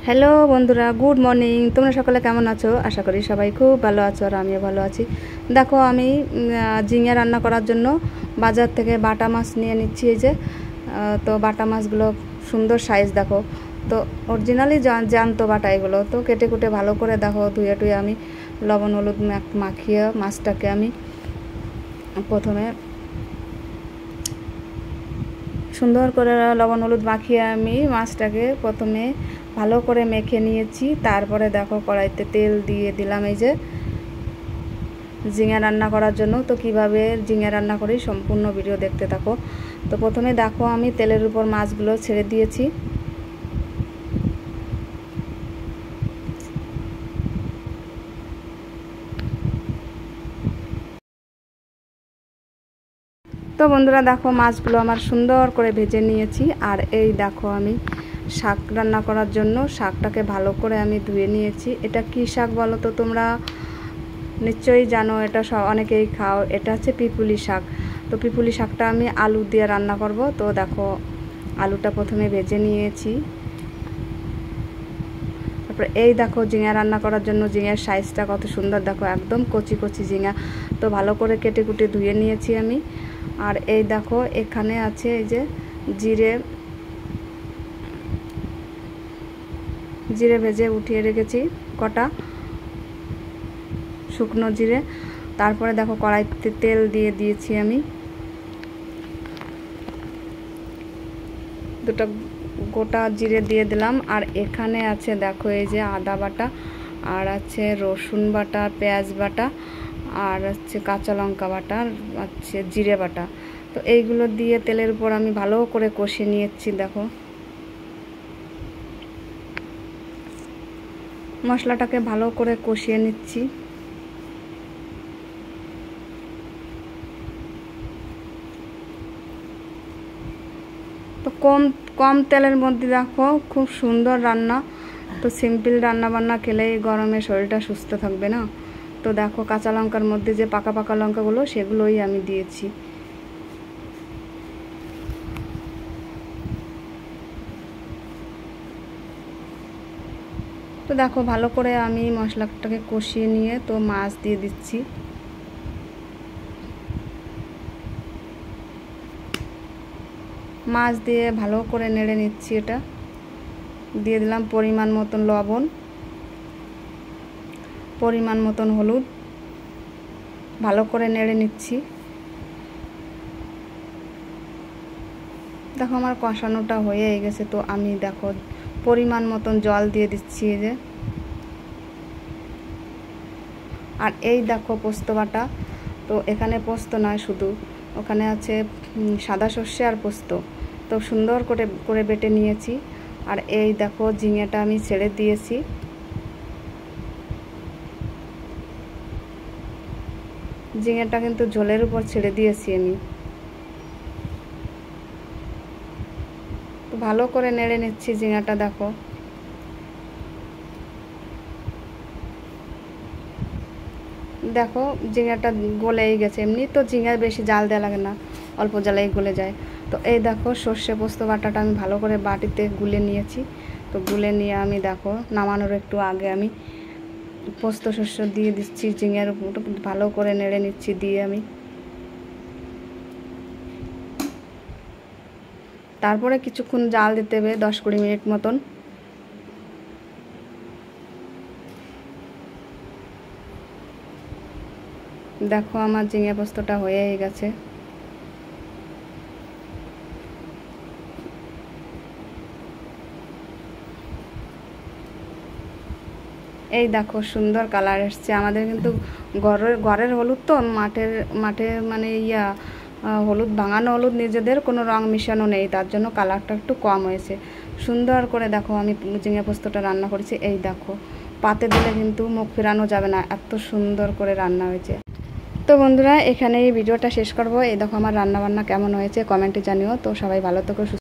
Hello বন্ধুরা, good morning. তোমরা সকলে কেমন আছো? আশা করি সবাই খুব ভালো আছো আর আমিও ভালো আছি। দেখো আমি ঝিঙে রান্না করার জন্য বাজার থেকে বাটা মাছ নিয়ে নিচ্ছি। এই যে তো বাটা মাছগুলো সুন্দর সাইজ দেখো, তো অরিজিনালি জ্যান্ত বাটা এগুলো। তো কেটে কুটে ভালো করে দেখো ধুয়ে টুয়ে আমি লবণ হলুদ মাখিয়ে মাছটাকে আমি প্রথমে সুন্দর করে লবণ হলুদ মাখিয়ে আমি মাছটাকে প্রথমে ভালো করে মেখে নিয়েছি। তারপরে দেখো কড়াইতে তেল দিয়ে দিলাম এই যে ঝিঙে রান্না করার জন্য। তো কিভাবে ঝিঙে রান্না করি সম্পূর্ণ ভিডিও দেখতে থাকো। তো প্রথমে দেখো আমি তেলের উপর মাছগুলো ছেড়ে দিয়েছি। তো বন্ধুরা দেখো মাছগুলো আমার সুন্দর করে ভেজে নিয়েছি। আর এই দেখো আমি শাক রান্না করার জন্য শাকটাকে ভালো করে আমি ধুয়ে নিয়েছি। এটা কি শাক বলো তো তোমরা? নিশ্চয়ই জানো, এটা অনেকেই খাও। এটা হচ্ছে পিপুলি শাক। তো পিপুলি শাকটা আমি আলু দিয়ে রান্না করব। তো দেখো আলুটা প্রথমে ভেজে নিয়েছি। তারপরে এই দেখো ঝিঙা রান্না করার জন্য ঝিঙের সাইজটা কত সুন্দর দেখো, একদম কচি কচি ঝিঙা। তো ভালো করে কেটে কুটে ধুয়ে নিয়েছি আমি। আর এই দেখো এখানে আছে এই যে জিরে ভেজে উঠিয়ে রেখেছি কটা শুকনো জিরে। তারপরে দেখো কড়াইতে তেল দিয়ে দিয়েছি আমি দুটো গোটা জিরে দিয়ে দিলাম। আর এখানে আছে দেখো এই যে আদা বাটা, আর আছে রসুন বাটা, পেঁয়াজ বাটা, আর হচ্ছে কাঁচা লঙ্কা বাটা, আছে জিরে বাটা। তো এইগুলো দিয়ে তেলের উপর আমি ভালো করে কষে নিয়েছি। দেখো মশলাটাকে ভালো করে কষিয়ে নিচ্ছি। তো কম তেলের মধ্যে দেখো খুব সুন্দর রান্না। তো সিম্পল রান্না বান্না খেলে গরমে শরীরটা সুস্থ থাকবে না। তো দেখো কাঁচা লঙ্কার মধ্যে যে পাকা পাকা লঙ্কাগুলো সেগুলোই আমি দিয়েছি। তো দেখো ভালো করে আমি মশলাটাকে কষিয়ে নিয়ে তো মাছ দিয়ে দিচ্ছি। মাছ দিয়ে ভালো করে নেড়ে নিচ্ছি। এটা দিয়ে দিলাম পরিমাণ মতন লবণ, পরিমাণ মতন হলুদ, ভালো করে নেড়ে নিচ্ছি। দেখো আমার কষানোটা হয়ে গেছে। তো আমি দেখো পরিমাণ মতন জল দিয়ে দিচ্ছি এই যে। আর এই দেখো পোস্ত বাটা। তো এখানে পোস্ত নয়, শুধু ওখানে আছে সাদা সর্ষে আর পোস্ত। তো সুন্দর করে বেটে নিয়েছি। আর এই দেখো ঝিঙেটা আমি ছেড়ে দিয়েছি। ঝিঙেটা কিন্তু ঝোলের উপর ছেড়ে দিয়েছি আমি। তো ভালো করে নেড়ে নিচ্ছি ঝিঙাটা। দেখো দেখো ঝিঙাটা গলেই গেছে। এমনি তো ঝিঙার বেশি জাল দেওয়া লাগে না, অল্প জালেই গলে যায়। তো এই দেখো সর্ষে পোস্ত বাটাটা আমি ভালো করে বাটিতে গুলে নিয়েছি। তো গুলে নিয়ে আমি দেখো নামানোর একটু আগে আমি পোস্ত শস্য দিয়ে দিচ্ছি ঝিঙের উপর। ভালো করে নেড়ে নিচ্ছি দিয়ে আমি। তারপরে কিছুক্ষণ জাল দিতে হবে, 10-20 মিনিট মতন। দেখো আমার ঝিঙে পোস্তটা হয়েই গেছে। এই দেখো সুন্দর কালার এসছে। আমাদের কিন্তু ঘরের হলুদ, তো মাঠে মানে হলুদ ভাঙানো হলুদ, নিজেদের কোনো রং মিশানো নেই, তার জন্য কালারটা একটু কম হয়েছে। সুন্দর করে দেখো আমি ঝিঙে পোস্তটা রান্না করেছি। এই দেখো পাতে দিলে কিন্তু মুখ ফেরানো যাবে না, এত সুন্দর করে রান্না হয়েছে। তো বন্ধুরা এখানে এই ভিডিওটা শেষ করব। এই দেখো আমার রান্না বান্না কেমন হয়েছে কমেন্টে জানিও। তো সবাই ভালো থেকো।